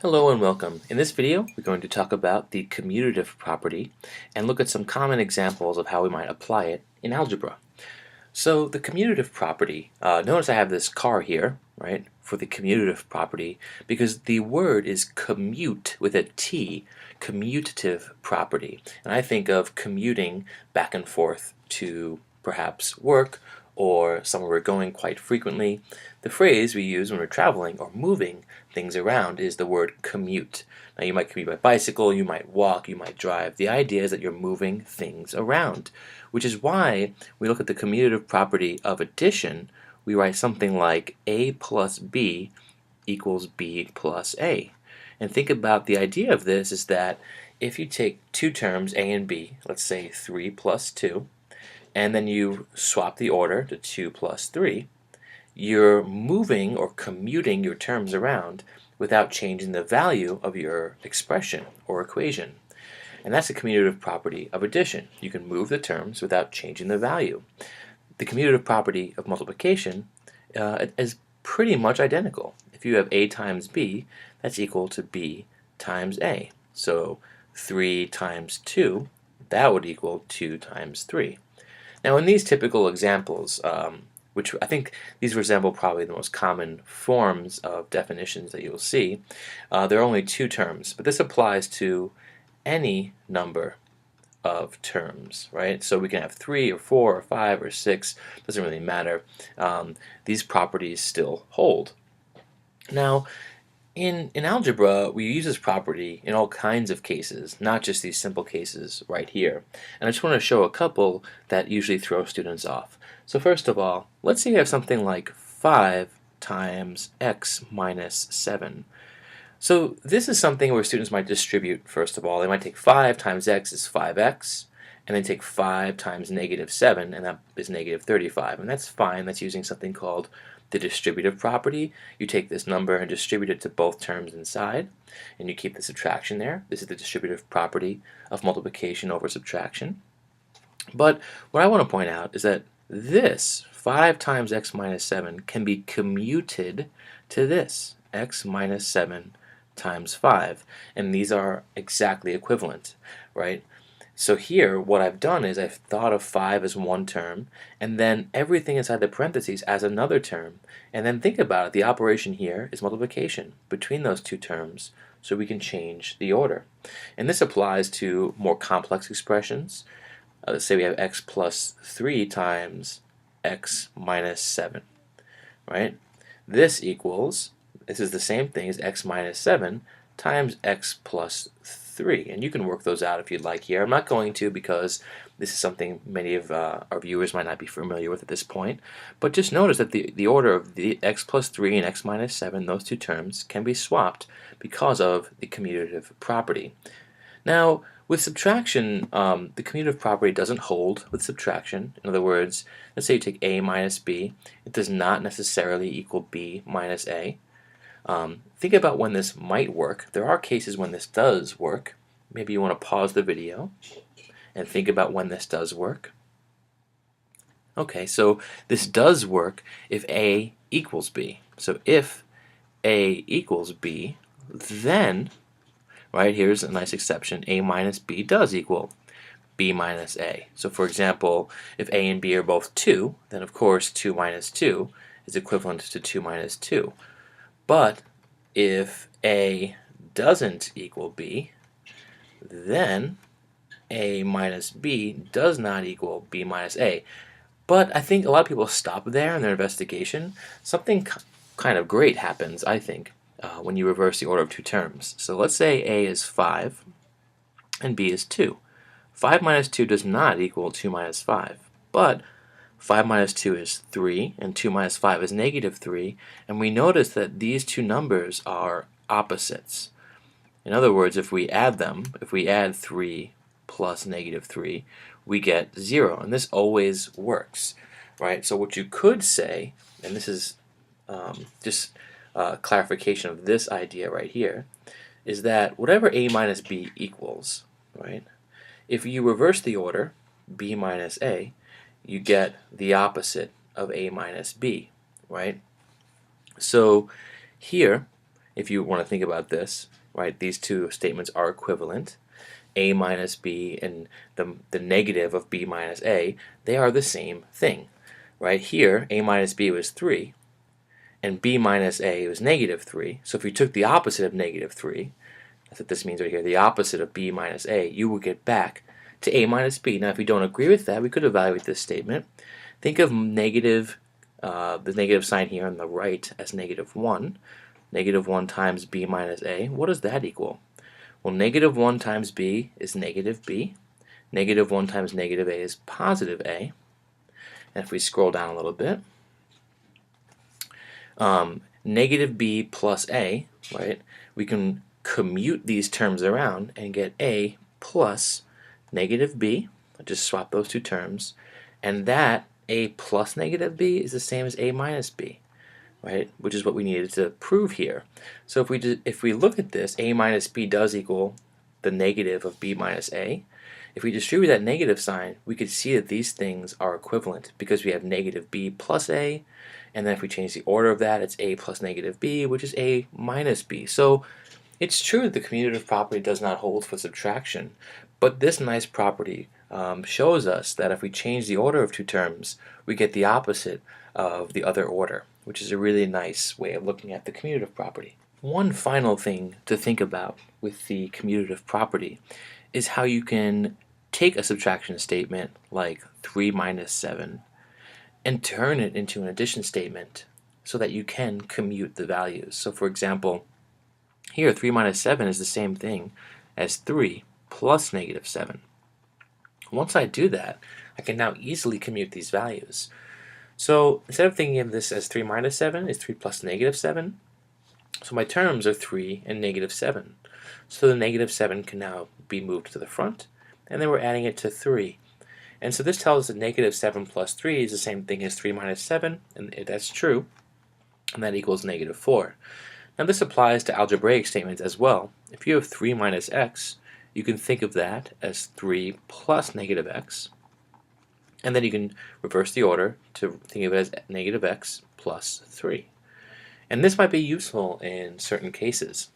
Hello and welcome. In this video, we're going to talk about the commutative property and look at some common examples of how we might apply it in algebra. So the commutative property, notice I have this car here, right, for the commutative property because the word is commute with a T, commutative property. And I think of commuting back and forth to perhaps work or somewhere we're going quite frequently. The phrase we use when we're traveling or moving things around is the word commute. Now you might commute by bicycle, you might walk, you might drive. The idea is that you're moving things around, which is why we look at the commutative property of addition. We write something like a plus b equals b plus a. And think about the idea of this is that if you take two terms, a and b, let's say 3 plus 2, and then you swap the order to 2 plus 3, you're moving or commuting your terms around without changing the value of your expression or equation. And that's the commutative property of addition. You can move the terms without changing the value. The commutative property of multiplication is pretty much identical. If you have a times b, that's equal to b times a. So 3 times 2, that would equal 2 times 3. Now in these typical examples, which I think these resemble probably the most common forms of definitions that you'll see, there are only two terms, but this applies to any number of terms, right? So we can have 3 or 4 or 5 or 6, doesn't really matter. These properties still hold. Now, in algebra, we use this property in all kinds of cases, not just these simple cases right here. And I just want to show a couple that usually throw students off. So first of all, let's say you have something like 5 times x minus 7. So this is something where students might distribute, first of all. They might take 5 times x is 5x, and then take 5 times negative 7, and that is negative 35. And that's fine. That's using something called the distributive property. You take this number and distribute it to both terms inside, and you keep the subtraction there. This is the distributive property of multiplication over subtraction. But what I want to point out is that this 5 times x minus 7 can be commuted to this x minus 7 times 5, and these are exactly equivalent, right? So here what I've done is I've thought of 5 as one term, and then everything inside the parentheses as another term, and then think about it, the operation here is multiplication between those two terms, so we can change the order. And this applies to more complex expressions. Let's say we have x plus 3 times x minus 7, right? This is the same thing as x minus 7 times x plus 3. And you can work those out if you'd like here. I'm not going to because this is something many of our viewers might not be familiar with at this point. But just notice that the order of the x plus 3 and x minus 7, those two terms, can be swapped because of the commutative property. Now, with subtraction, the commutative property doesn't hold with subtraction. In other words, let's say you take a minus b. It does not necessarily equal b minus a. Think about when this might work. There are cases when this does work. Maybe you want to pause the video and think about when this does work. Okay, so this does work if a equals b. So if a equals b, then, right, here's a nice exception, a minus b does equal b minus a. So for example, if a and b are both 2, then of course 2 minus 2 is equivalent to 2 minus 2. But if a doesn't equal b, then a minus b does not equal b minus a. But I think a lot of people stop there in their investigation. Something kind of great happens, I think, when you reverse the order of two terms. So let's say a is 5 and b is 2. 5 minus 2 does not equal 2 minus 5, but 5 minus 2 is 3, and 2 minus 5 is negative 3, and we notice that these two numbers are opposites. In other words, if we add them, if we add 3 plus negative 3, we get 0, and this always works, right? So what you could say, and this is just clarification of this idea right here, is that whatever a minus b equals, right, if you reverse the order, b minus a, you get the opposite of a minus b, right? So here, if you want to think about this, right, these two statements are equivalent. A minus B and the negative of B minus A, they are the same thing. Right here, A minus B was 3, and B minus A was negative 3. So if you took the opposite of negative 3, that's what this means right here, the opposite of B minus A, you will get back to A minus B. Now if you don't agree with that, we could evaluate this statement. Think of the negative sign here on the right as negative 1. Negative 1 times B minus A, what does that equal? Well, negative 1 times B is negative B. Negative 1 times negative A is positive A. And if we scroll down a little bit, negative B plus A, right, we can commute these terms around and get A plus negative B. I'll just swap those two terms. And that A plus negative B is the same as A minus B, right, which is what we needed to prove here. So if we look at this, A minus B does equal the negative of B minus A. If we distribute that negative sign, we could see that these things are equivalent because we have negative B plus A, and then if we change the order of that, it's A plus negative B, which is A minus B. So it's true that the commutative property does not hold for subtraction, but this nice property shows us that if we change the order of two terms, we get the opposite of the other order, which is a really nice way of looking at the commutative property. One final thing to think about with the commutative property is how you can take a subtraction statement like 3 minus 7 and turn it into an addition statement so that you can commute the values. So for example, here 3 minus 7 is the same thing as 3 plus negative 7. Once I do that, I can now easily commute these values. So instead of thinking of this as 3 minus 7 is 3 plus negative 7, so my terms are 3 and negative 7. So the negative 7 can now be moved to the front, and then we're adding it to 3. And so this tells us that negative 7 plus 3 is the same thing as 3 minus 7, and that's true, and that equals negative 4. Now this applies to algebraic statements as well. If you have 3 minus x, you can think of that as 3 plus negative x, and then you can reverse the order to think of it as negative x plus 3. And this might be useful in certain cases.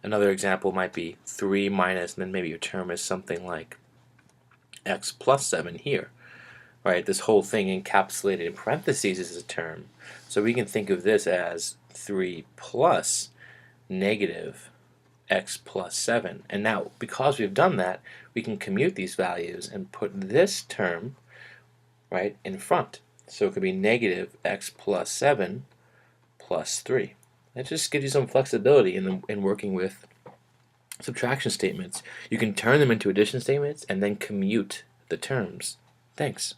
Another example might be 3 minus, and then maybe your term is something like x plus 7 here. Right? This whole thing encapsulated in parentheses is a term. So we can think of this as 3 plus negative x plus 7. And now, because we've done that, we can commute these values and put this term, right, in front. So it could be negative x plus 7 plus 3. That just gives you some flexibility in working with subtraction statements. You can turn them into addition statements and then commute the terms. Thanks.